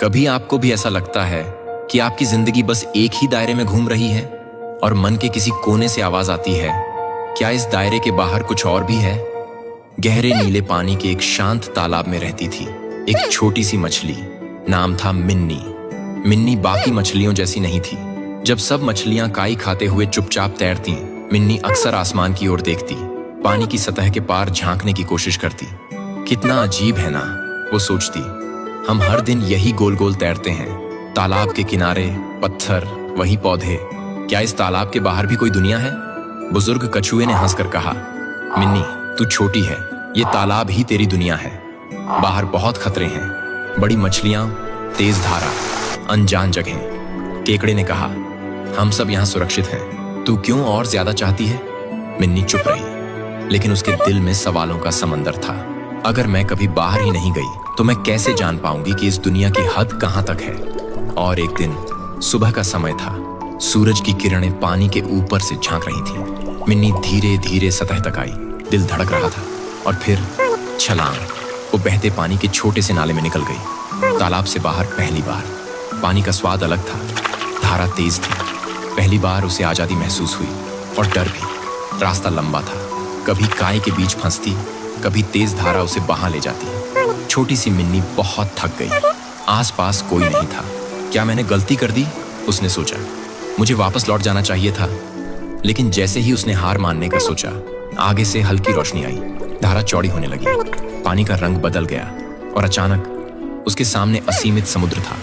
कभी आपको भी ऐसा लगता है कि आपकी जिंदगी बस एक ही दायरे में घूम रही है और मन के किसी कोने से आवाज आती है, क्या इस दायरे के बाहर कुछ और भी है? गहरे नीले पानी के एक शांत तालाब में रहती थी एक छोटी सी मछली। नाम था मिन्नी। मिन्नी बाकी मछलियों जैसी नहीं थी। जब सब मछलियां काई खाते हुए चुपचाप तैरती, मिन्नी अक्सर आसमान की ओर देखती, पानी की सतह के पार झांकने की कोशिश करती। कितना अजीब है ना, वो सोचती, हम हर दिन यही गोल गोल तैरते हैं, तालाब के किनारे पत्थर, वही पौधे। क्या इस तालाब के बाहर भी कोई दुनिया है? बुजुर्ग कछुए ने हंसकर कहा, मिन्नी तू छोटी है, ये तालाब ही तेरी दुनिया है। बाहर बहुत खतरे हैं, बड़ी मछलियां, तेज धारा, अनजान जगह। केकड़े ने कहा, हम सब यहाँ सुरक्षित हैं, तू क्यों और ज्यादा चाहती है? मिन्नी चुप रही, लेकिन उसके दिल में सवालों का समंदर था। अगर मैं कभी बाहर ही नहीं गई तो मैं कैसे जान पाऊंगी कि इस दुनिया की हद कहां तक है? और एक दिन सुबह का समय था, सूरज की किरणें पानी के ऊपर से झांक रही थीं। मिन्नी धीरे धीरे सतह तक आई, दिल धड़क रहा था, और फिर छलांग, वो बहते पानी के छोटे से नाले में निकल गई। तालाब से बाहर पहली बार। पानी का स्वाद अलग था, धारा तेज थी। पहली बार उसे आजादी महसूस हुई, और डर भी। रास्ता लंबा था, कभी काई के बीच फंसती, कभी तेज धारा उसे बहा ले जाती। छोटी सी मिन्नी बहुत थक गई। आसपास कोई नहीं था। क्या मैंने गलती कर दी? उसने सोचा। मुझे वापस लौट जाना चाहिए था। लेकिन जैसे ही उसने हार मानने का सोचा, आगे से हल्की रोशनी आई। धारा चौड़ी होने लगी, पानी का रंग बदल गया, और अचानक उसके सामने असीमित समुद्र था।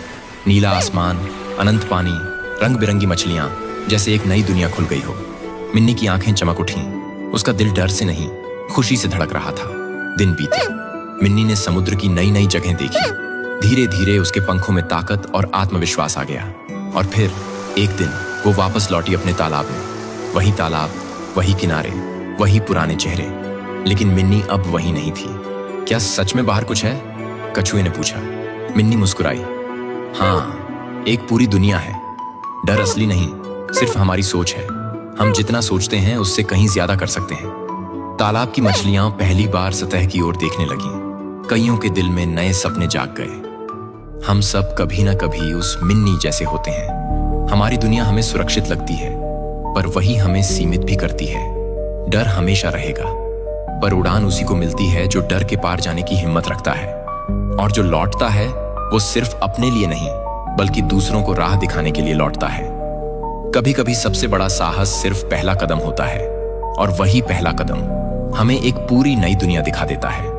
नीला आसमान, अनंत पानी, रंग बिरंगी मछलियां, जैसे एक नई दुनिया खुल गई हो। मिन्नी की आंखें चमक उठीं। उसका दिल डर से नहीं, खुशी से धड़क रहा था। दिन बीते, मिन्नी ने समुद्र की नई नई जगह देखी। धीरे धीरे उसके पंखों में ताकत और आत्मविश्वास आ गया। और फिर एक दिन वो वापस लौटी अपने तालाब में। वही तालाब, वही किनारे, वही पुराने चेहरे। लेकिन मिन्नी अब वही नहीं थी। क्या सच में बाहर कुछ है? कछुए ने पूछा। मिन्नी मुस्कुराई। हाँ, एक पूरी दुनिया है। डर असली नहीं, सिर्फ हमारी सोच है। हम जितना सोचते हैं उससे कहीं ज्यादा कर सकते हैं। तालाब की मछलियां पहली बार सतह की ओर देखने लगीं। कईयों के दिल में नए सपने जाग गए। हम सब कभी ना कभी उस मिन्नी जैसे होते हैं। हमारी दुनिया हमें सुरक्षित लगती है, पर वही हमें सीमित भी करती है। डर हमेशा रहेगा, पर उड़ान उसी को मिलती है जो डर के पार जाने की हिम्मत रखता है। और जो लौटता है वो सिर्फ अपने लिए नहीं, बल्कि दूसरों को राह दिखाने के लिए लौटता है। कभी कभी सबसे बड़ा साहस सिर्फ पहला कदम होता है, और वही पहला कदम हमें एक पूरी नई दुनिया दिखा देता है।